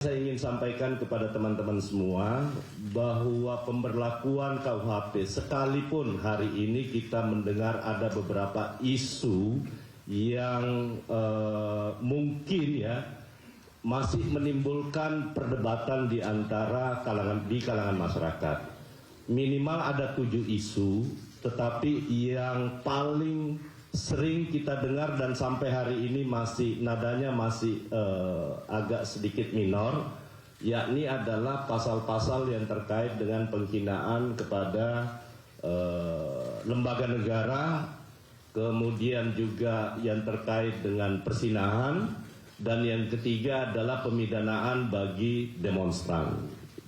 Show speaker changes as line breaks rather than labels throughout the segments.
Saya ingin sampaikan kepada teman-teman semua bahwa pemberlakuan KUHP sekalipun hari ini kita mendengar ada beberapa isu yang mungkin ya masih menimbulkan perdebatan di antara kalangan masyarakat. Minimal ada 7 isu, tetapi yang paling sering kita dengar dan sampai hari ini nadanya masih agak sedikit minor, yakni adalah pasal-pasal yang terkait dengan penghinaan kepada lembaga negara, kemudian juga yang terkait dengan persinahan, dan yang ketiga adalah pemidanaan bagi demonstran.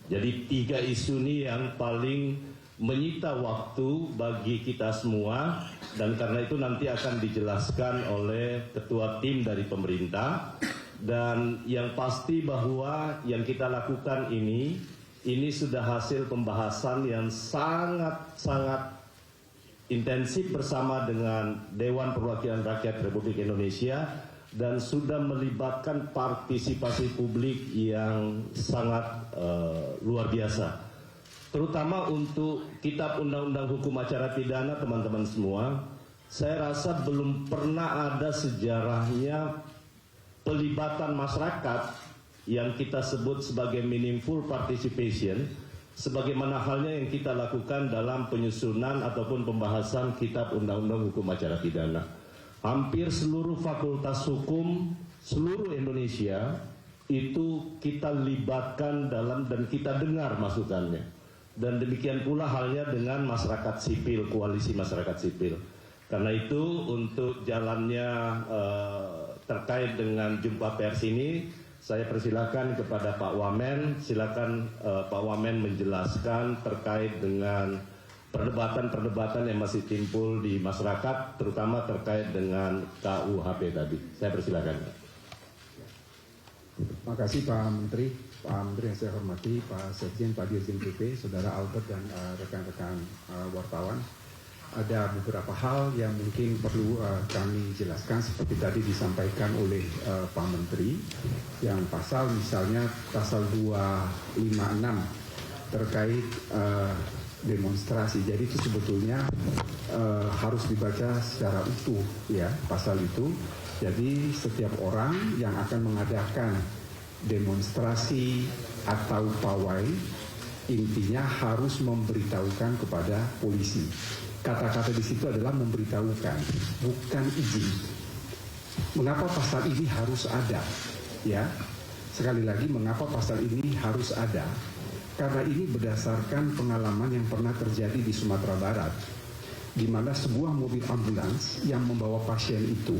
Jadi 3 isu ini yang paling menyita waktu bagi kita semua, dan karena itu nanti akan dijelaskan oleh ketua tim dari pemerintah. Dan yang pasti bahwa yang kita lakukan ini sudah hasil pembahasan yang sangat intensif bersama dengan Dewan Perwakilan Rakyat Republik Indonesia, dan sudah melibatkan partisipasi publik yang sangat luar biasa. Terutama untuk Kitab Undang-Undang Hukum Acara Pidana, teman-teman semua, saya rasa belum pernah ada sejarahnya pelibatan masyarakat yang kita sebut sebagai meaningful participation, sebagaimana halnya yang kita lakukan dalam penyusunan ataupun pembahasan Kitab Undang-Undang Hukum Acara Pidana. Hampir seluruh fakultas hukum seluruh Indonesia itu kita libatkan dalam dan kita dengar masukannya. Dan demikian pula halnya dengan masyarakat sipil, koalisi masyarakat sipil. Karena itu untuk jalannya terkait dengan jumpa pers ini, saya persilakan kepada Pak Wamen. Silakan Pak Wamen menjelaskan terkait dengan perdebatan-perdebatan yang masih timbul di masyarakat, terutama terkait dengan KUHP tadi. Saya persilakan.
Terima kasih Pak Menteri yang saya hormati, Pak Sekjen, Pak Dirjen PP, Saudara Albert dan rekan-rekan wartawan. Ada beberapa hal yang mungkin perlu kami jelaskan seperti tadi disampaikan oleh Pak Menteri, yang misalnya pasal 256 terkait demonstrasi. Jadi itu sebetulnya harus dibaca secara utuh ya pasal itu. Jadi setiap orang yang akan mengadakan demonstrasi atau pawai intinya harus memberitahukan kepada polisi. Kata-kata di situ adalah memberitahukan, bukan izin. Mengapa pasal ini harus ada? Ya, sekali lagi mengapa pasal ini harus ada? Karena ini berdasarkan pengalaman yang pernah terjadi di Sumatera Barat, di mana sebuah mobil ambulans yang membawa pasien itu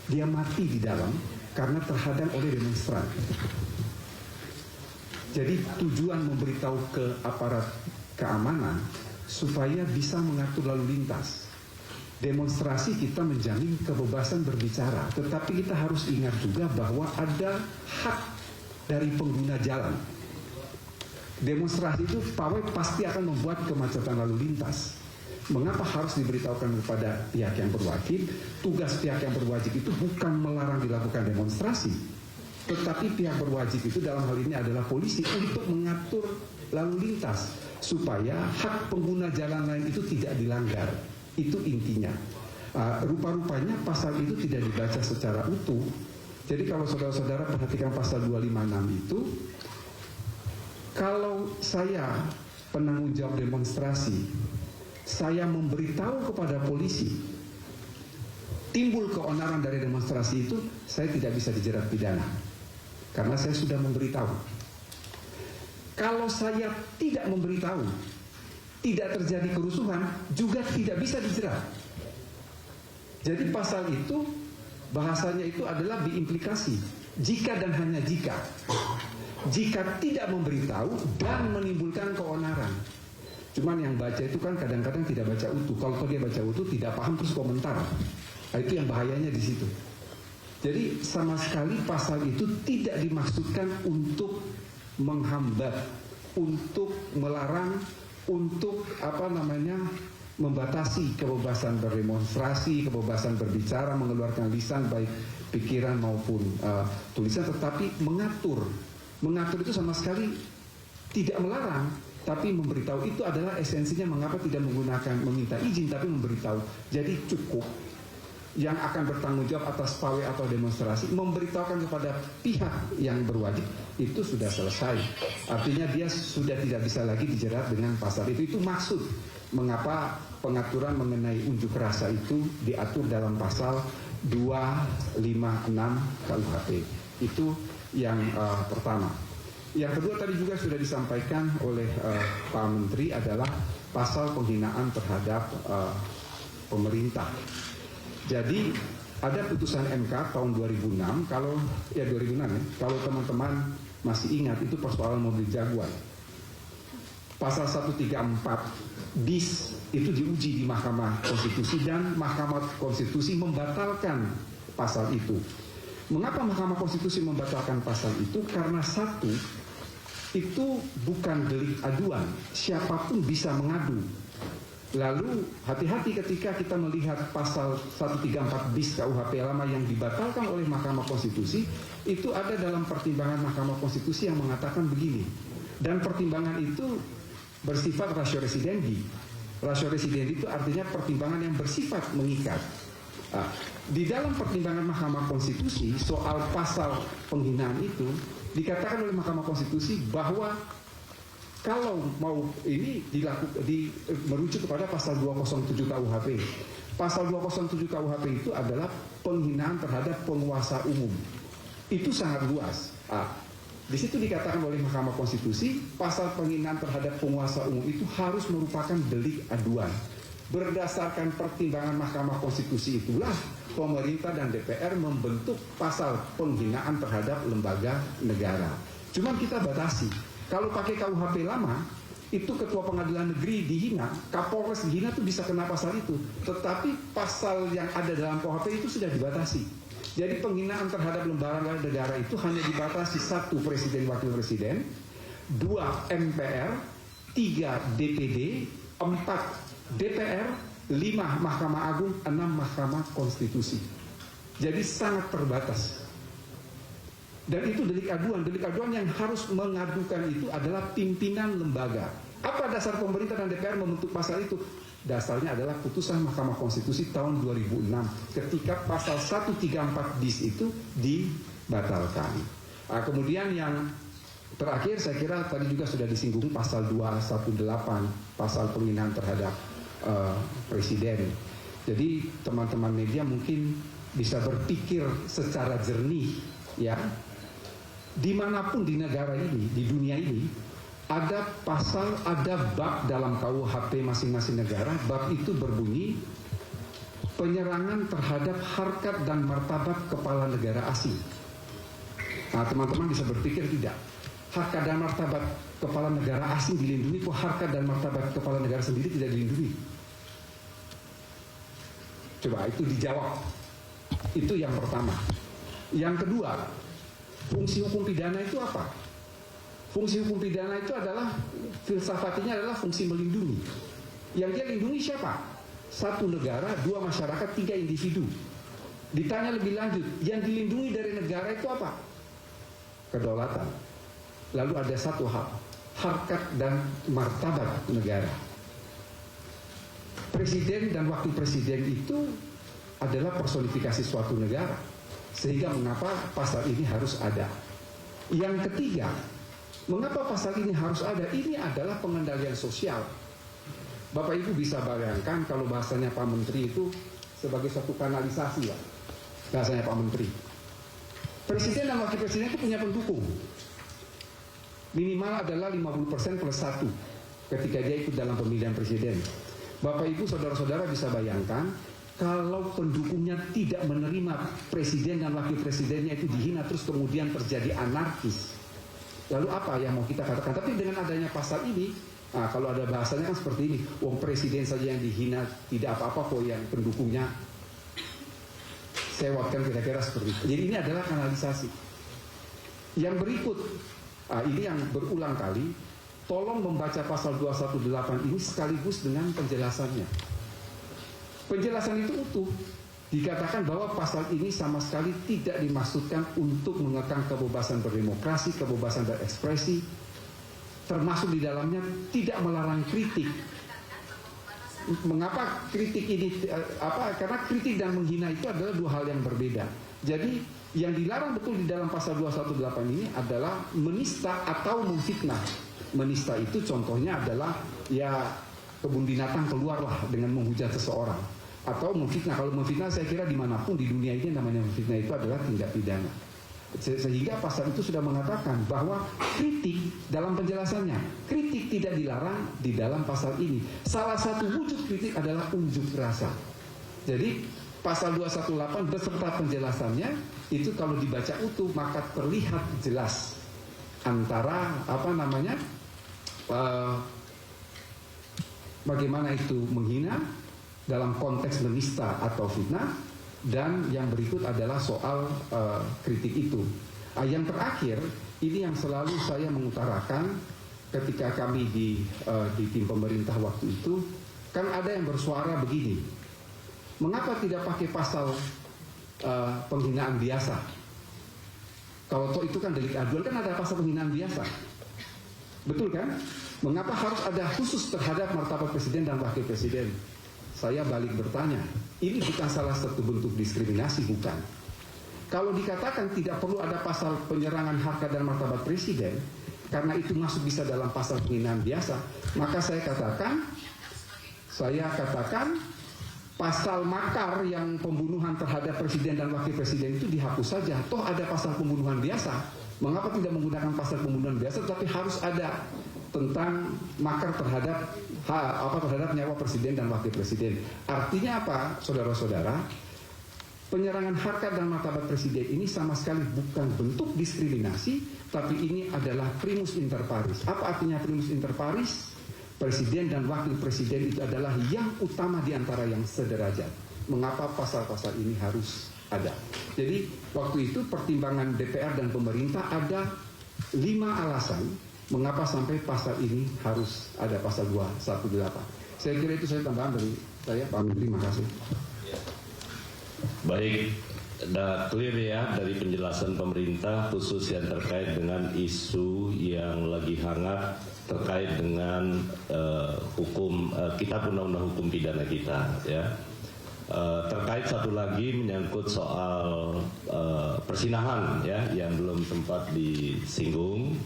dia mati di dalam karena terhadang oleh demonstran. Jadi tujuan memberitahu ke aparat keamanan supaya bisa mengatur lalu lintas. Demonstrasi kita menjamin kebebasan berbicara, tetapi kita harus ingat juga bahwa ada hak dari pengguna jalan. Demonstrasi itu pawai pasti akan membuat kemacetan lalu lintas. Mengapa harus diberitahukan kepada pihak yang berwajib? Tugas pihak yang berwajib itu bukan melarang dilakukan demonstrasi, tetapi pihak berwajib itu dalam hal ini adalah polisi untuk mengatur lalu lintas supaya hak pengguna jalan lain itu tidak dilanggar. Itu intinya. Rupa-rupanya pasal itu tidak dibaca secara utuh. Jadi kalau saudara-saudara perhatikan pasal 256 itu, kalau saya penanggung jawab demonstrasi, saya memberitahu kepada polisi, timbul keonaran dari demonstrasi itu, saya tidak bisa dijerat pidana karena saya sudah memberitahu. Kalau saya tidak memberitahu, tidak terjadi kerusuhan, juga tidak bisa dijerat. Jadi pasal itu bahasanya itu adalah diimplikasi, jika dan hanya jika tidak memberitahu dan menimbulkan keonaran. Cuman yang baca itu kan kadang-kadang tidak baca utuh. Kalau dia baca utuh tidak paham terus komentar. Nah, itu yang bahayanya di situ. Jadi sama sekali pasal itu tidak dimaksudkan untuk menghambat, untuk melarang, untuk membatasi kebebasan berdemonstrasi, kebebasan berbicara, mengeluarkan lisan baik pikiran maupun tulisan, tetapi mengatur mengatur itu sama sekali tidak melarang, tapi memberitahu. Itu adalah esensinya mengapa tidak menggunakan meminta izin, tapi memberitahu. Jadi cukup yang akan bertanggung jawab atas pawai atau demonstrasi memberitahukan kepada pihak yang berwajib, itu sudah selesai. Artinya dia sudah tidak bisa lagi dijerat dengan pasal itu. Itu maksud mengapa pengaturan mengenai unjuk rasa itu diatur dalam pasal 256 KUHP. Itu yang pertama. Yang kedua tadi juga sudah disampaikan oleh Pak Menteri adalah pasal penghinaan terhadap pemerintah. Jadi ada putusan MK tahun 2006, kalau 2006 ya, kalau teman-teman masih ingat, itu persoalan mobil Jaguar. Pasal 134 bis itu diuji di Mahkamah Konstitusi dan Mahkamah Konstitusi membatalkan pasal itu. Mengapa Mahkamah Konstitusi membatalkan pasal itu? Karena satu, itu bukan delik aduan, siapapun bisa mengadu. Lalu hati-hati ketika kita melihat pasal 134 bis KUHP lama yang dibatalkan oleh Mahkamah Konstitusi, itu ada dalam pertimbangan Mahkamah Konstitusi yang mengatakan begini, dan pertimbangan itu bersifat ratio residendi. Ratio residendi itu artinya pertimbangan yang bersifat mengikat. Di dalam pertimbangan Mahkamah Konstitusi soal pasal penghinaan itu dikatakan oleh Mahkamah Konstitusi bahwa kalau mau ini merujuk kepada pasal 207 KUHP. Pasal 207 KUHP itu adalah penghinaan terhadap penguasa umum. Itu sangat luas. Di situ dikatakan oleh Mahkamah Konstitusi, pasal penghinaan terhadap penguasa umum itu harus merupakan delik aduan. Berdasarkan pertimbangan Mahkamah Konstitusi itulah pemerintah dan DPR membentuk pasal penghinaan terhadap lembaga negara. Cuma kita batasi. Kalau pakai KUHP lama, itu ketua pengadilan negeri dihina, Kapolres dihina itu bisa kena pasal itu. Tetapi pasal yang ada dalam KUHP itu sudah dibatasi. Jadi penghinaan terhadap lembaga negara itu hanya dibatasi 1 presiden wakil presiden, 2 MPR, 3 DPD, 4 DPR, 5 Mahkamah Agung, 6 Mahkamah Konstitusi. Jadi sangat terbatas. Dan itu delik aduan. Delik aduan yang harus mengadukan itu adalah pimpinan lembaga. Apa dasar pemerintah dan DPR membentuk pasal itu? Dasarnya adalah putusan Mahkamah Konstitusi tahun 2006 ketika pasal 134 bis itu dibatalkan. Kemudian yang terakhir saya kira tadi juga sudah disinggung pasal 218, pasal penghinaan terhadap presiden. Jadi teman-teman media mungkin bisa berpikir secara jernih, ya. Dimanapun di negara ini, di dunia ini, ada pasal, ada bab dalam KUHP masing-masing negara. Bab itu berbunyi penyerangan terhadap harkat dan martabat kepala negara asing. Nah, teman-teman bisa berpikir tidak, harkat dan martabat kepala negara asing dilindungi, kok harkat dan martabat kepala negara sendiri tidak dilindungi? Coba itu dijawab. Itu yang pertama. Yang kedua, fungsi hukum pidana itu apa? Fungsi hukum pidana itu adalah, filsafatnya adalah fungsi melindungi. Yang dia lindungi siapa? 1 negara, 2 masyarakat, 3 individu. Ditanya lebih lanjut, yang dilindungi dari negara itu apa? Kedaulatan. Lalu ada 1 hal, harkat dan martabat negara. Presiden dan wakil presiden itu adalah personifikasi suatu negara. Sehingga mengapa pasal ini harus ada. Yang ketiga, mengapa pasal ini harus ada? Ini adalah pengendalian sosial. Bapak Ibu bisa bayangkan kalau bahasanya Pak Menteri itu sebagai suatu kanalisasi, ya. Bahasanya Pak Menteri. Presiden dan wakil presiden itu punya pendukung. Minimal adalah 50% plus 1 ketika dia ikut dalam pemilihan presiden. Bapak Ibu saudara-saudara bisa bayangkan kalau pendukungnya tidak menerima presiden dan wakil presidennya itu dihina, terus kemudian terjadi anarkis. Lalu apa yang mau kita katakan? Tapi dengan adanya pasal ini, kalau ada bahasanya kan seperti ini, wong presiden saja yang dihina, tidak apa-apa kok yang pendukungnya sewatkan, kira-kira seperti itu. Jadi ini adalah kanalisasi. Yang berikut, ini yang berulang kali, tolong membaca pasal 218 ini sekaligus dengan penjelasannya. Penjelasan itu utuh. dikatakan bahwa pasal ini sama sekali tidak dimaksudkan untuk mengekang kebebasan berdemokrasi, kebebasan berekspresi, termasuk di dalamnya tidak melarang kritik. Mengapa kritik ini karena kritik dan menghina itu adalah dua hal yang berbeda. Jadi yang dilarang betul di dalam pasal 218 ini adalah menista atau memfitnah. Menista itu contohnya adalah ya kebun binatang keluarlah dengan menghujat seseorang, atau memfitnah. Kalau memfitnah saya kira dimanapun di dunia ini namanya memfitnah itu adalah tindak pidana. Sehingga pasal itu sudah mengatakan bahwa kritik dalam penjelasannya, kritik tidak dilarang di dalam pasal ini. Salah satu wujud kritik adalah unjuk rasa. Jadi pasal 218 beserta penjelasannya itu kalau dibaca utuh maka terlihat jelas antara bagaimana itu menghina dalam konteks menista atau fitnah, dan yang berikut adalah soal kritik itu. Yang terakhir, ini yang selalu saya mengutarakan ketika kami di tim pemerintah waktu itu, kan ada yang bersuara begini, mengapa tidak pakai pasal penghinaan biasa? Kalau toh itu kan delik aduan, kan ada pasal penghinaan biasa, betul kan? Mengapa harus ada khusus terhadap martabat presiden dan wakil presiden? Saya balik bertanya, ini bukan salah satu bentuk diskriminasi, bukan? Kalau dikatakan tidak perlu ada pasal penyerangan harkat dan martabat presiden, karena itu masuk bisa dalam pasal penghinaan biasa, maka saya katakan pasal makar yang pembunuhan terhadap presiden dan wakil presiden itu dihapus saja. Toh ada pasal pembunuhan biasa. Mengapa tidak menggunakan pasal pembunuhan biasa, tapi harus ada tentang makar terhadap nyawa presiden dan wakil presiden? Artinya apa, saudara-saudara? Penyerangan harkat dan martabat presiden ini sama sekali bukan bentuk diskriminasi, tapi ini adalah primus inter pares. Apa artinya primus inter pares? Presiden dan wakil presiden itu adalah yang utama di antara yang sederajat. Mengapa pasal-pasal ini harus ada? Jadi waktu itu pertimbangan DPR dan pemerintah ada 5 alasan mengapa sampai pasal ini harus ada, pasal 218. Saya kira itu saya tambahan dari saya, Pak Menteri. Terima kasih.
Baik, sudah clear ya dari penjelasan pemerintah khusus yang terkait dengan isu yang lagi hangat terkait dengan kitab undang-undang hukum pidana kita ya. Terkait satu lagi menyangkut soal persinahan ya yang belum sempat disinggung.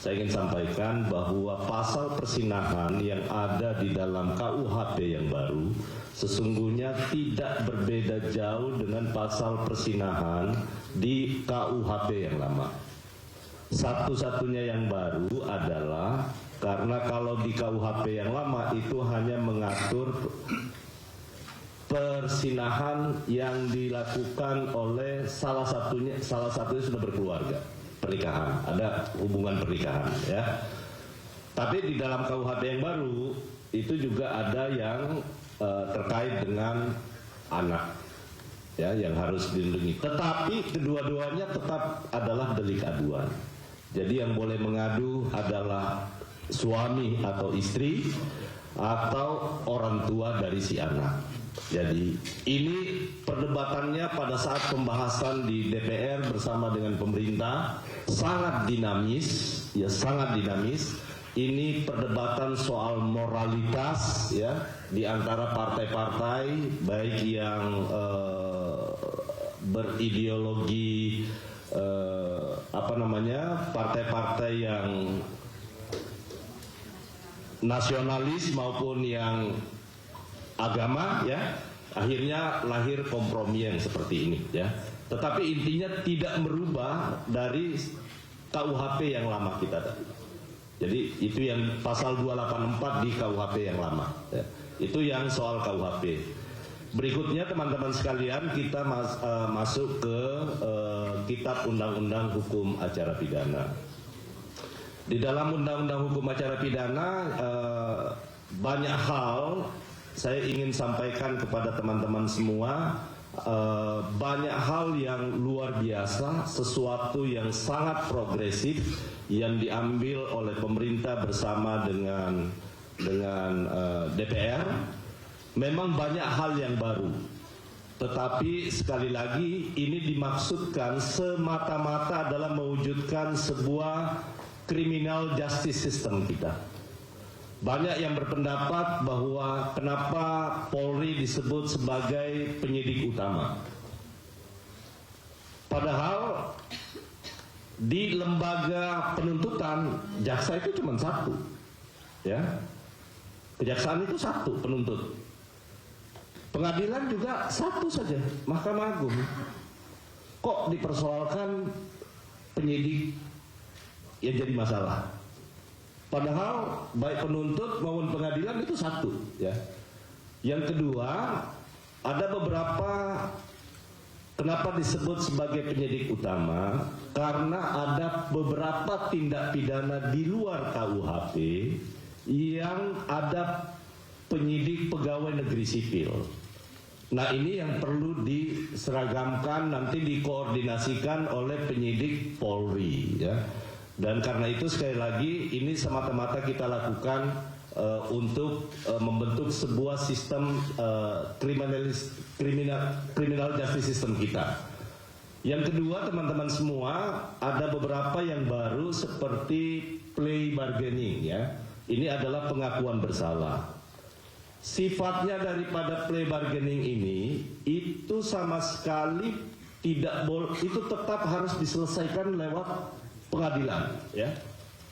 Saya ingin sampaikan bahwa pasal persinahan yang ada di dalam KUHP yang baru sesungguhnya tidak berbeda jauh dengan pasal persinahan di KUHP yang lama. Satu-satunya yang baru adalah karena kalau di KUHP yang lama itu hanya mengatur persinahan yang dilakukan oleh salah satunya sudah berkeluarga. Pernikahan, ada hubungan pernikahan ya. Tapi di dalam KUHP yang baru itu juga ada yang terkait dengan anak ya yang harus dilindungi. Tetapi kedua-duanya tetap adalah delik aduan. Jadi yang boleh mengadu adalah suami atau istri atau orang tua dari si anak. Jadi ini perdebatannya pada saat pembahasan di DPR bersama dengan pemerintah sangat dinamis, ya sangat dinamis. Ini perdebatan soal moralitas ya di antara partai-partai baik yang berideologi partai-partai yang nasionalis maupun yang agama ya, akhirnya lahir kompromi yang seperti ini ya. Tetapi intinya tidak merubah dari KUHP yang lama kita tadi. Jadi itu yang pasal 284 di KUHP yang lama ya. Itu yang soal KUHP. Berikutnya teman-teman sekalian kita masuk ke Kitab Undang-Undang Hukum Acara Pidana. Di dalam Undang-Undang Hukum Acara Pidana banyak hal saya ingin sampaikan kepada teman-teman semua, banyak hal yang luar biasa, sesuatu yang sangat progresif yang diambil oleh pemerintah bersama dengan DPR. Memang banyak hal yang baru, Tetapi sekali lagi ini dimaksudkan semata-mata adalah mewujudkan sebuah criminal justice system kita. Banyak yang berpendapat bahwa kenapa Polri disebut sebagai penyidik utama. Padahal di lembaga penuntutan jaksa itu cuma satu, ya. Kejaksaan itu satu penuntut. Pengadilan juga satu saja, Mahkamah Agung. Kok dipersoalkan penyidik yang jadi masalah? Padahal baik penuntut maupun pengadilan itu satu, ya. Yang kedua, ada beberapa kenapa disebut sebagai penyidik utama? Karena ada beberapa tindak pidana di luar KUHP yang ada penyidik pegawai negeri sipil. Nah, ini yang perlu diseragamkan, nanti dikoordinasikan oleh penyidik Polri, ya. Dan karena itu sekali lagi ini semata-mata kita lakukan untuk membentuk sebuah sistem criminal justice system kita. Yang kedua, teman-teman semua, ada beberapa yang baru seperti plea bargaining, ya. Ini adalah pengakuan bersalah. Sifatnya daripada plea bargaining ini itu sama sekali tidak boleh, itu tetap harus diselesaikan lewat pengadilan, ya.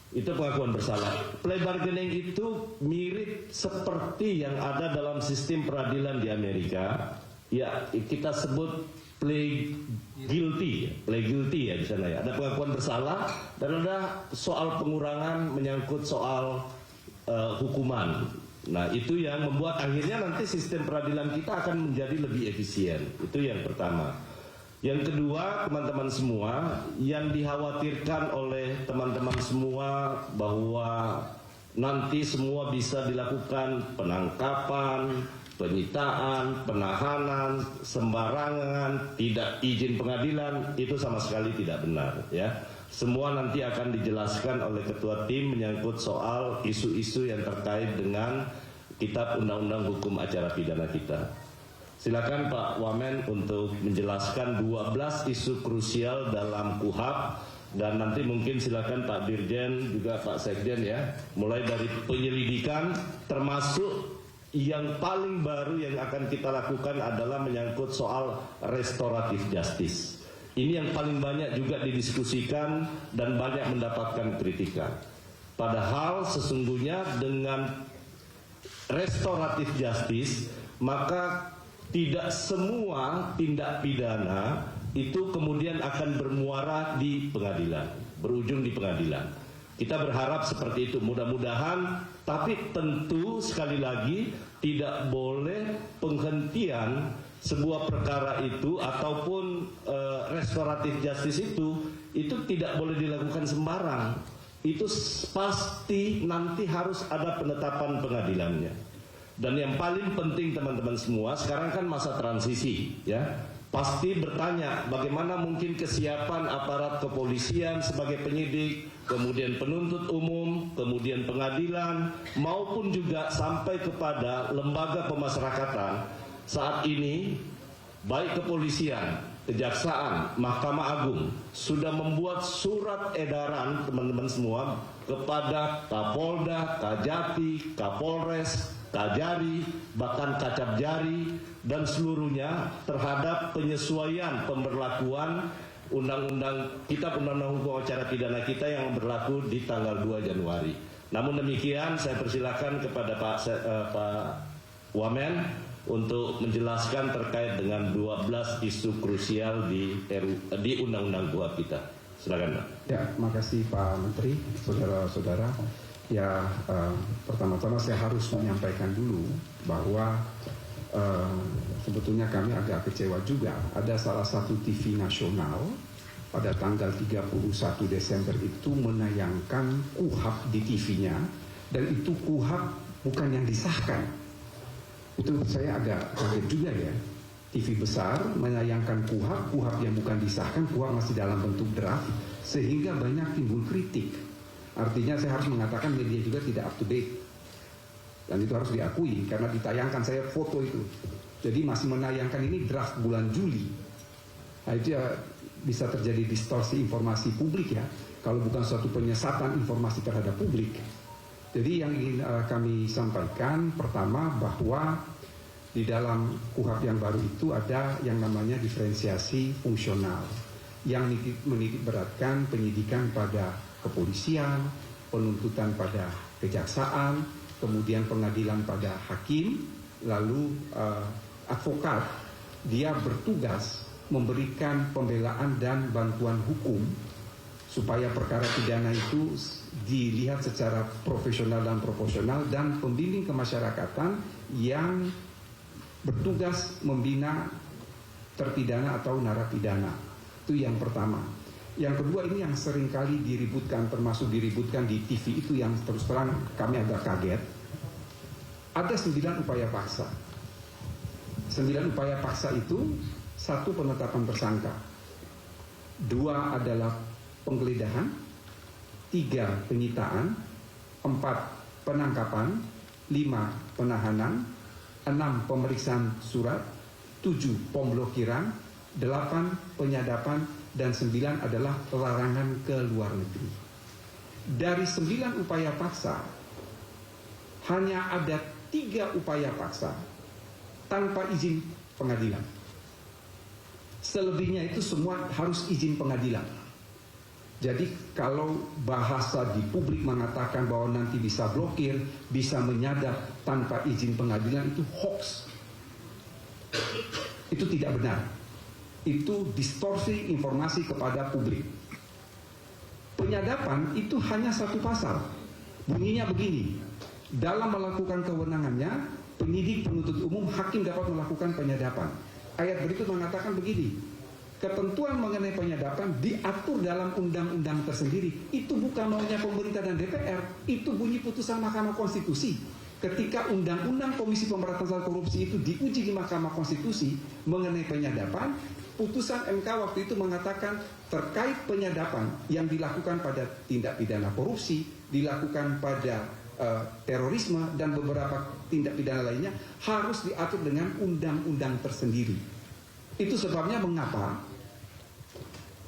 Itu pengakuan bersalah. Plea bargaining itu mirip seperti yang ada dalam sistem peradilan di Amerika. Ya, kita sebut plea guilty ya di sana, ya. Ada pengakuan bersalah dan ada soal pengurangan menyangkut soal hukuman. Nah, itu yang membuat akhirnya nanti sistem peradilan kita akan menjadi lebih efisien. Itu yang pertama. Yang kedua, teman-teman semua, yang dikhawatirkan oleh teman-teman semua bahwa nanti semua bisa dilakukan penangkapan, penyitaan, penahanan, sembarangan, tidak izin pengadilan, itu sama sekali tidak benar, ya. Semua nanti akan dijelaskan oleh ketua tim menyangkut soal isu-isu yang terkait dengan Kitab Undang-Undang Hukum Acara Pidana kita. Silakan Pak Wamen untuk menjelaskan 12 isu krusial dalam KUHP, dan nanti mungkin silakan Pak Dirjen juga Pak Sekjen, ya, mulai dari penyelidikan termasuk yang paling baru yang akan kita lakukan adalah menyangkut soal restoratif justice. Ini yang paling banyak juga didiskusikan dan banyak mendapatkan kritikan. Padahal sesungguhnya dengan restoratif justice maka tidak semua tindak pidana itu kemudian akan bermuara di pengadilan, berujung di pengadilan. Kita berharap seperti itu, mudah-mudahan, tapi tentu sekali lagi tidak boleh penghentian sebuah perkara itu ataupun restoratif justice itu tidak boleh dilakukan sembarang. Itu pasti nanti harus ada penetapan pengadilannya. Dan yang paling penting teman-teman semua, sekarang kan masa transisi, ya. Pasti bertanya bagaimana mungkin kesiapan aparat kepolisian sebagai penyidik, kemudian penuntut umum, kemudian pengadilan, maupun juga sampai kepada lembaga pemasyarakatan. Saat ini baik kepolisian, kejaksaan, Mahkamah Agung sudah membuat surat edaran teman-teman semua kepada Kapolda, Kajati, Kapolres, Kajari, bahkan Kacapjari dan seluruhnya terhadap penyesuaian pemberlakuan Kitab Undang-Undang Hukum Acara Pidana kita yang berlaku di tanggal 2 Januari. Namun demikian saya persilakan kepada Pak Wamen untuk menjelaskan terkait dengan 12 isu krusial di Undang-Undang KUHP kita. Silakan, Pak.
Ya, makasih Pak Menteri, saudara-saudara. Ya, pertama-tama saya harus menyampaikan dulu bahwa sebetulnya kami agak kecewa juga. Ada salah satu TV nasional pada tanggal 31 Desember itu menayangkan KUHP di TV-nya, dan itu KUHP bukan yang disahkan. Itu saya agak kaget juga, ya. TV besar menayangkan KUHP yang bukan disahkan, KUHP masih dalam bentuk draft, sehingga banyak timbul kritik. Artinya saya harus mengatakan media juga tidak up to date. Dan itu harus diakui karena ditayangkan, saya foto itu. Jadi masih menayangkan ini draft bulan Juli. Nah, itu ya bisa terjadi distorsi informasi publik ya, kalau bukan suatu penyesatan informasi terhadap publik. Jadi yang ingin kami sampaikan pertama bahwa di dalam KUHP yang baru itu ada yang namanya diferensiasi fungsional yang menitik beratkan penyidikan pada kepolisian, penuntutan pada kejaksaan, kemudian pengadilan pada hakim, lalu advokat dia bertugas memberikan pembelaan dan bantuan hukum supaya perkara pidana itu dilihat secara profesional dan proporsional, dan pembimbing kemasyarakatan yang bertugas membina terpidana atau narapidana. Itu yang pertama. Yang kedua, ini yang seringkali diributkan, termasuk diributkan di TV itu yang terus terang kami agak kaget. Ada 9 upaya paksa. 9 upaya paksa itu, 1 penetapan tersangka, 2 adalah penggeledahan, 3 penyitaan, 4 penangkapan, 5 penahanan, 6 pemeriksaan surat, 7 pemblokiran, 8 penyadapan, dan 9 adalah larangan ke luar negeri. Dari 9 upaya paksa, hanya ada 3 upaya paksa tanpa izin pengadilan. Selebihnya itu semua harus izin pengadilan. Jadi kalau bahasa di publik mengatakan bahwa nanti bisa blokir, bisa menyadap tanpa izin pengadilan, itu hoax. Itu tidak benar. Itu distorsi informasi kepada publik. Penyadapan itu hanya 1 pasal. Bunyinya begini: dalam melakukan kewenangannya, penyidik, penuntut umum, hakim dapat melakukan penyadapan. Ayat berikut mengatakan begini: ketentuan mengenai penyadapan diatur dalam undang-undang tersendiri. Itu bukan maunya pemerintah dan DPR, itu bunyi putusan Mahkamah Konstitusi. Ketika Undang-Undang Komisi Pemberantasan Korupsi itu diuji di Mahkamah Konstitusi mengenai penyadapan, putusan MK waktu itu mengatakan terkait penyadapan yang dilakukan pada tindak pidana korupsi, dilakukan pada terorisme dan beberapa tindak pidana lainnya harus diatur dengan undang-undang tersendiri. Itu sebabnya mengapa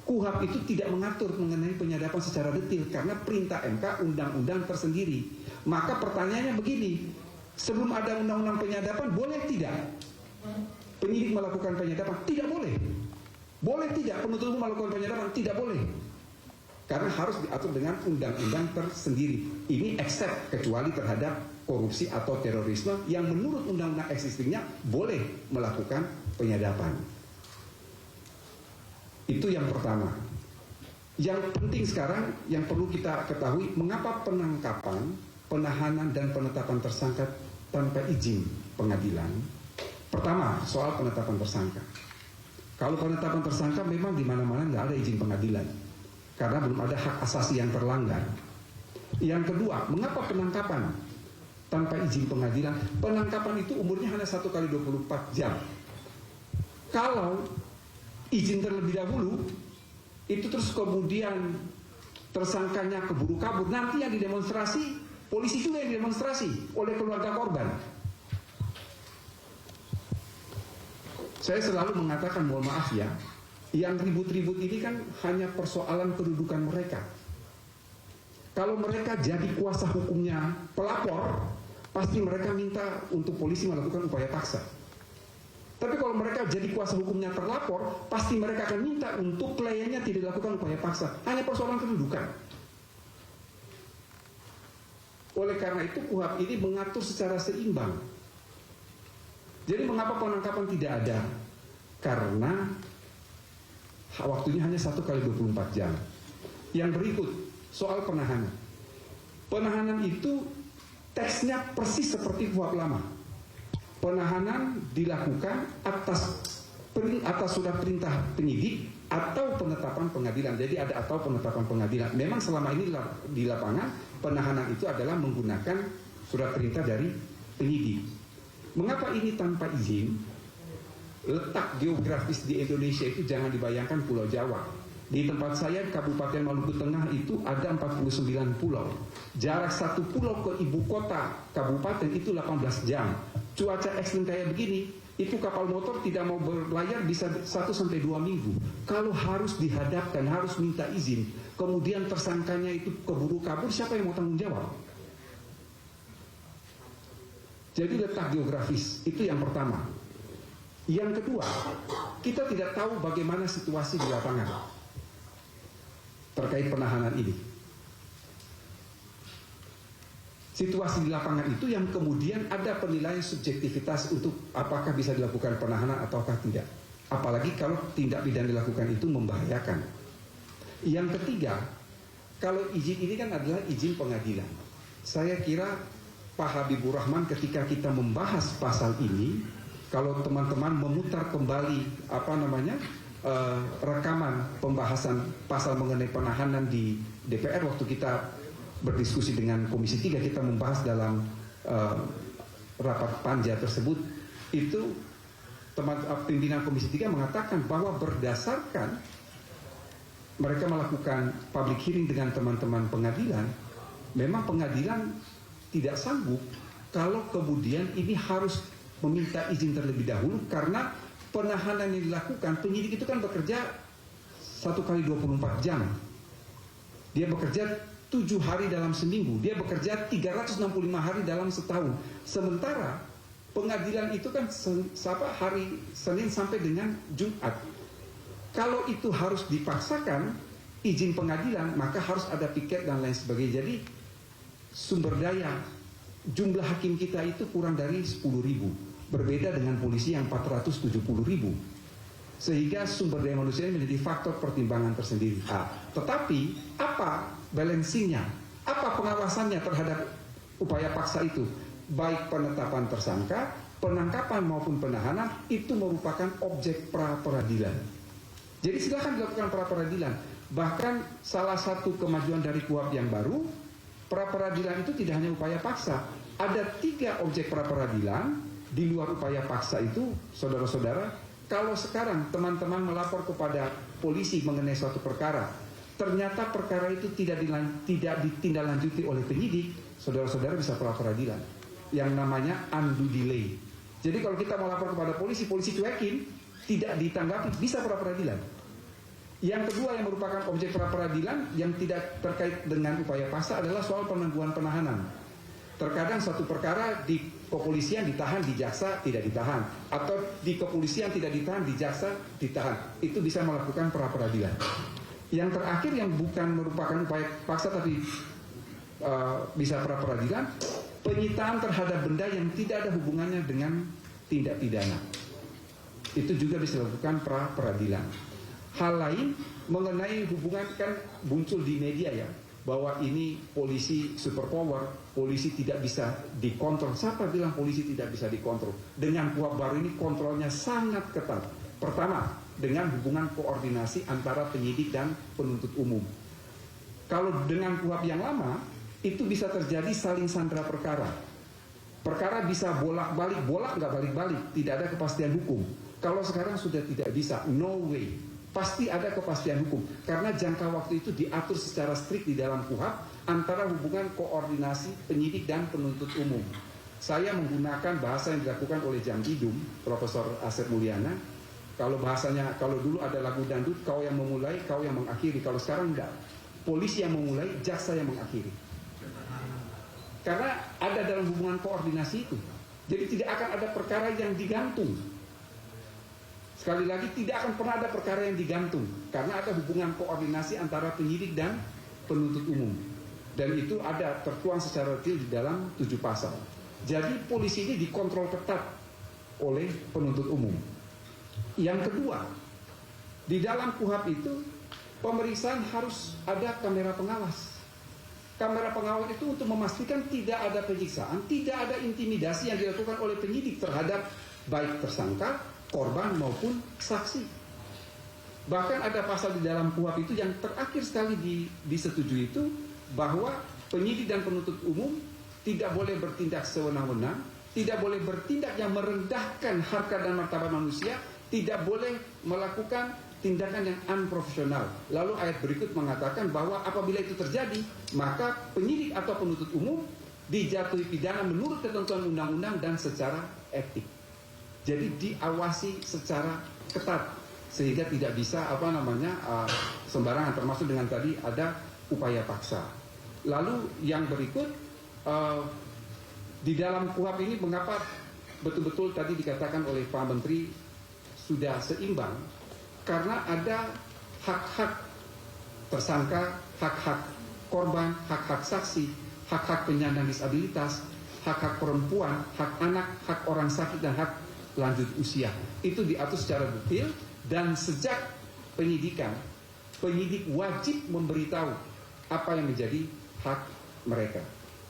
KUHP itu tidak mengatur mengenai penyadapan secara detail, karena perintah MK undang-undang tersendiri. Maka pertanyaannya begini: sebelum ada undang-undang penyadapan, boleh tidak penyidik melakukan penyadapan? Tidak boleh. Boleh tidak penuntut umum melakukan penyadapan? Tidak boleh. Karena harus diatur dengan undang-undang tersendiri. Ini except, kecuali terhadap korupsi atau terorisme yang menurut undang-undang existingnya boleh melakukan penyadapan. Itu yang pertama. Yang penting sekarang yang perlu kita ketahui, mengapa penangkapan, penahanan, dan penetapan tersangka tanpa izin pengadilan. Pertama, soal penetapan tersangka. Kalau penetapan tersangka memang di mana-mana nggak ada izin pengadilan, karena belum ada hak asasi yang terlanggar. Yang kedua, mengapa penangkapan tanpa izin pengadilan? Penangkapan itu umurnya hanya 1 kali 24 jam. Kalau izin terlebih dahulu, itu terus kemudian tersangkanya keburu kabur, nanti yang didemonstrasi, polisi juga yang didemonstrasi oleh keluarga korban. Saya selalu mengatakan, mohon maaf ya, yang ribut-ribut ini kan hanya persoalan kedudukan mereka. Kalau mereka jadi kuasa hukumnya pelapor, pasti mereka minta untuk polisi melakukan upaya paksa. Tapi kalau mereka jadi kuasa hukumnya terlapor, pasti mereka akan minta untuk kliennya tidak dilakukan upaya paksa. Hanya persoalan kedudukan. Oleh karena itu KUHP ini mengatur secara seimbang. Jadi mengapa penangkapan tidak ada? Karena waktunya hanya 1 kali 24 jam. Yang berikut, soal penahanan. Penahanan itu teksnya persis seperti KUHP lama. Penahanan dilakukan atas surat perintah penyidik atau penetapan pengadilan. Jadi ada atau penetapan pengadilan. Memang selama ini di lapangan penahanan itu adalah menggunakan surat perintah dari penyidik. Mengapa ini tanpa izin? Letak geografis di Indonesia itu jangan dibayangkan Pulau Jawa. Di tempat saya, Kabupaten Maluku Tengah itu ada 49 pulau. Jarak 1 pulau ke ibu kota kabupaten itu 18 jam. Cuaca ekstrim kayak begini, Itu kapal motor tidak mau berlayar bisa 1-2 minggu. Kalau harus dihadapkan, harus minta izin, kemudian tersangkanya itu keburu kabur, siapa yang mau tanggung jawab? Jadi letak geografis, itu yang pertama. Yang kedua, kita tidak tahu bagaimana situasi di lapangan terkait penahanan ini. Situasi di lapangan itu yang kemudian ada penilaian subjektivitas untuk apakah bisa dilakukan penahanan ataukah tidak. Apalagi kalau tindak pidana dilakukan itu membahayakan. Yang ketiga, kalau izin ini kan adalah izin pengadilan. Saya kira Pak Habibur Rahman ketika kita membahas pasal ini, kalau teman-teman memutar kembali rekaman pembahasan pasal mengenai penahanan di DPR waktu kita berdiskusi dengan Komisi 3, kita membahas dalam rapat panja tersebut, itu pimpinan Komisi 3 mengatakan bahwa berdasarkan mereka melakukan public hearing dengan teman-teman pengadilan, memang pengadilan tidak sanggup kalau kemudian ini harus meminta izin terlebih dahulu, karena penahanan yang dilakukan, penyidik itu kan bekerja 1 kali 24 jam. Dia bekerja 7 hari dalam seminggu, dia bekerja 365 hari dalam setahun. Sementara pengadilan itu kan hari Senin sampai dengan Jumat. Kalau itu harus dipaksakan izin pengadilan, maka harus ada piket dan lain sebagainya. Jadi sumber daya jumlah hakim kita itu kurang dari 10.000, berbeda dengan polisi yang 470.000. Sehingga sumber daya manusia menjadi faktor pertimbangan tersendiri. Tetapi apa balancingnya? Apa pengawasannya terhadap upaya paksa itu? Baik penetapan tersangka, penangkapan maupun penahanan, itu merupakan objek pra-peradilan. Jadi silakan dilakukan pra-peradilan. Bahkan salah satu kemajuan dari KUHP yang baru, pra-peradilan itu tidak hanya upaya paksa. Ada 3 objek pra-peradilan di luar upaya paksa itu, saudara-saudara. Kalau sekarang teman-teman melapor kepada polisi mengenai suatu perkara, ternyata perkara itu tidak ditindaklanjuti oleh penyidik, saudara-saudara bisa pra-peradilan yang namanya undue delay. Jadi kalau kita melapor kepada polisi, polisi cuekin, tidak ditanggapi, bisa pra-peradilan. Yang kedua yang merupakan objek pra-peradilan yang tidak terkait dengan upaya paksa adalah soal penangguhan penahanan. Terkadang suatu perkara di kepolisian ditahan, di jaksa tidak ditahan, atau di kepolisian tidak ditahan, di jaksa ditahan. Itu bisa melakukan pra-peradilan. Yang terakhir yang bukan merupakan upaya paksa tapi bisa pra-peradilan, penyitaan terhadap benda yang tidak ada hubungannya dengan tindak pidana. Itu juga bisa dilakukan pra-peradilan. Hal lain mengenai hubungan kan muncul di media ya, bahwa ini polisi superpower, polisi tidak bisa dikontrol. Siapa bilang polisi tidak bisa dikontrol? Dengan KUHP baru ini kontrolnya sangat ketat. Pertama, dengan hubungan koordinasi antara penyidik dan penuntut umum. Kalau dengan KUHP yang lama, itu bisa terjadi saling sandra perkara. Perkara bisa bolak-balik, bolak nggak balik-balik, tidak ada kepastian hukum. Kalau sekarang sudah tidak bisa, no way. Pasti ada kepastian hukum, karena jangka waktu itu diatur secara strikt di dalam KUHP antara hubungan koordinasi penyidik dan penuntut umum. Saya menggunakan bahasa yang dilakukan oleh Jam Idum, Profesor Asep Mulyana. Kalau bahasanya, kalau dulu ada lagu dangdut, kau yang memulai, kau yang mengakhiri. Kalau sekarang enggak, polisi yang memulai, jaksa yang mengakhiri. Karena ada dalam hubungan koordinasi itu. Jadi tidak akan ada perkara yang digantung. Sekali lagi, tidak akan pernah ada perkara yang digantung, karena ada hubungan koordinasi antara penyidik dan penuntut umum. Dan itu ada tertuang secara detail di dalam 7 pasal. Jadi polisi ini dikontrol ketat oleh penuntut umum. Yang kedua, di dalam KUHP itu pemeriksaan harus ada kamera pengawas. Kamera pengawas itu untuk memastikan tidak ada penyiksaan, tidak ada intimidasi yang dilakukan oleh penyidik terhadap baik tersangka, korban maupun saksi. Bahkan ada pasal di dalam KUHP itu yang terakhir sekali disetujui itu, bahwa penyidik dan penuntut umum tidak boleh bertindak sewenang-wenang, tidak boleh bertindak yang merendahkan harkat dan martabat manusia, tidak boleh melakukan tindakan yang unprofesional. Lalu ayat berikut mengatakan bahwa apabila itu terjadi, maka penyidik atau penuntut umum dijatuhi pidana menurut ketentuan undang-undang dan secara etik. Jadi diawasi secara ketat sehingga tidak bisa sembarangan, termasuk dengan tadi ada upaya paksa. Lalu yang berikut, di dalam KUHP ini mengapa betul-betul tadi dikatakan oleh Pak Menteri sudah seimbang, karena ada hak-hak tersangka, hak-hak korban, hak-hak saksi, hak-hak penyandang disabilitas, hak-hak perempuan, hak anak, hak orang sakit, dan hak lanjut usia. Itu diatur secara detail, dan sejak penyidikan, penyidik wajib memberitahu apa yang menjadi hak mereka.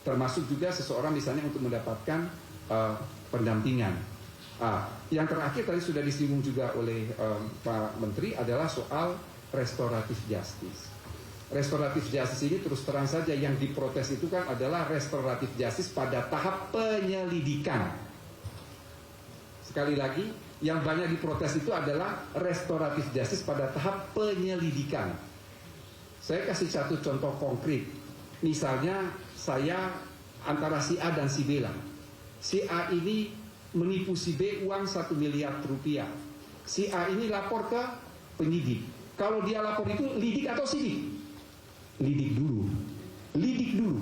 Termasuk juga seseorang misalnya untuk mendapatkan pendampingan. Yang terakhir tadi sudah disinggung juga oleh Pak Menteri adalah soal restoratif justice. Restoratif justice ini terus terang saja yang diprotes itu kan adalah restoratif justice pada tahap penyelidikan. Sekali lagi, yang banyak diprotes itu adalah restoratif justice pada tahap penyelidikan. Saya kasih satu contoh konkret. Misalnya saya antara si A dan si B lah. Si A ini menipu si B uang 1 miliar rupiah. Si A ini lapor ke penyidik. Kalau dia lapor itu lidik atau sidik? Lidik dulu. Lidik dulu.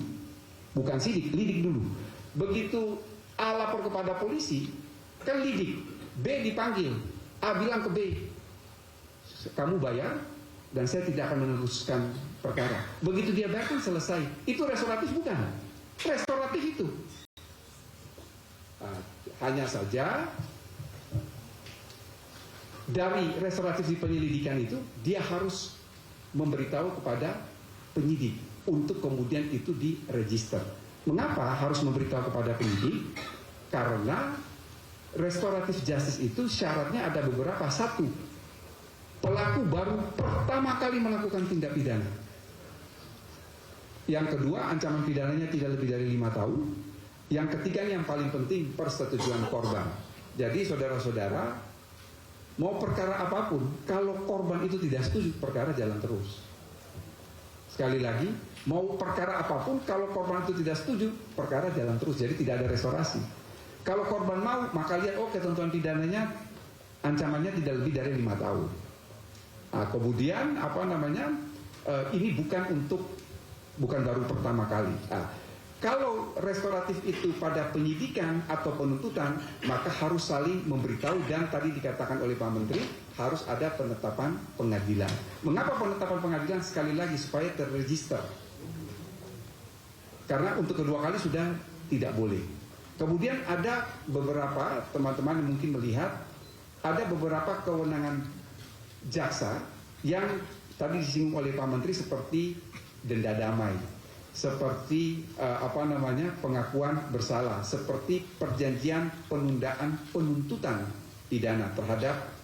Bukan sidik, lidik dulu. Begitu A lapor kepada polisi, kan lidik. B dipanggil. A bilang ke B, kamu bayar dan saya tidak akan meneruskan perkara. Begitu dia bayar kan selesai. Itu restoratif bukan? Restoratif itu. Hanya saja dari restoratif di penyelidikan itu dia harus memberitahu kepada penyidik untuk kemudian itu diregister. Mengapa harus memberitahu kepada penyidik? Karena restoratif justice itu syaratnya ada beberapa. Satu, pelaku baru pertama kali melakukan tindak pidana. Yang kedua, ancaman pidananya tidak lebih dari 5 tahun. Yang ketiga yang paling penting, persetujuan korban. Jadi saudara-saudara, mau perkara apapun, kalau korban itu tidak setuju, perkara jalan terus. Sekali lagi, mau perkara apapun, kalau korban itu tidak setuju, perkara jalan terus. Jadi tidak ada restorasi. Kalau korban mau, maka lihat, ketentuan pidananya, ancamannya tidak lebih dari 5 tahun. Kemudian, ini bukan baru pertama kali. Kalau restoratif itu pada penyidikan atau penuntutan, maka harus saling memberitahu, dan tadi dikatakan oleh Pak Menteri, harus ada penetapan pengadilan. Mengapa penetapan pengadilan? Sekali lagi, supaya terregister. Karena untuk kedua kali sudah tidak boleh. Kemudian ada beberapa teman-teman yang mungkin melihat ada beberapa kewenangan jaksa yang tadi disinggung oleh Pak Menteri seperti denda damai, seperti pengakuan bersalah, seperti perjanjian penundaan penuntutan pidana terhadap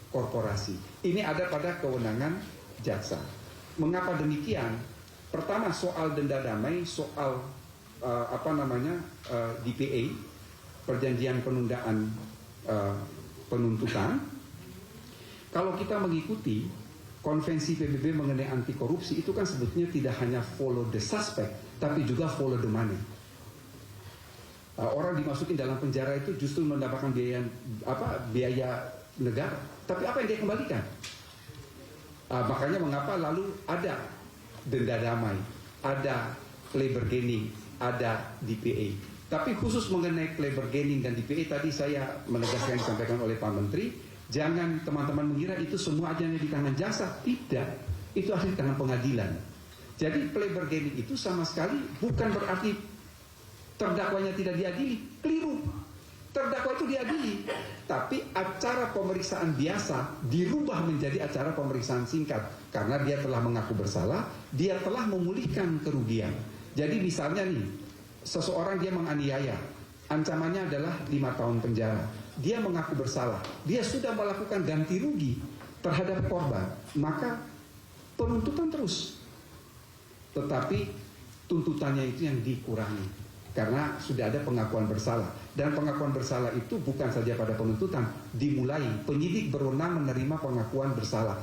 korporasi. Ini ada pada kewenangan jaksa. Mengapa demikian? Pertama, soal denda damai, soal DPA, perjanjian penundaan penuntutan. Kalau kita mengikuti konvensi PBB mengenai anti korupsi, itu kan sebetulnya tidak hanya follow the suspect, tapi juga follow the money. Orang dimasukin dalam penjara itu justru mendapatkan biaya negara, tapi apa yang dia kembalikan? Makanya mengapa lalu ada denda damai, ada plea bargaining, ada DPA. Tapi khusus mengenai plea bargaining dan DPA, tadi saya menegaskan yang disampaikan oleh Pak Menteri, jangan teman-teman mengira itu semua aja di tangan jaksa. Tidak, itu asli di tangan pengadilan. Jadi plea bargaining itu sama sekali bukan berarti terdakwanya tidak diadili. Keliru. Terdakwa itu diadili, tapi acara pemeriksaan biasa dirubah menjadi acara pemeriksaan singkat karena dia telah mengaku bersalah, dia telah memulihkan kerugian. Jadi misalnya nih, seseorang dia menganiaya, ancamannya adalah 5 tahun penjara. Dia mengaku bersalah, dia sudah melakukan ganti rugi terhadap korban, maka penuntutan terus. Tetapi tuntutannya itu yang dikurangi karena sudah ada pengakuan bersalah. Dan pengakuan bersalah itu bukan saja pada penuntutan, dimulai penyidik berwenang menerima pengakuan bersalah.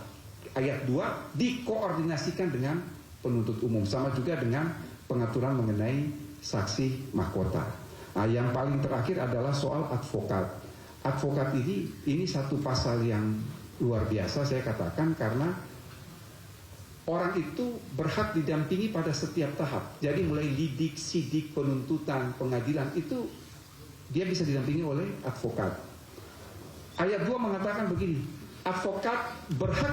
Ayat 2 dikoordinasikan dengan penuntut umum, sama juga dengan pengaturan mengenai saksi mahkota. Yang paling terakhir adalah soal advokat. advokat ini satu pasal yang luar biasa saya katakan, karena orang itu berhak didampingi pada setiap tahap. Jadi mulai lidik, sidik, penuntutan, pengadilan itu dia bisa didampingi oleh advokat. Ayat 2 mengatakan begini, advokat berhak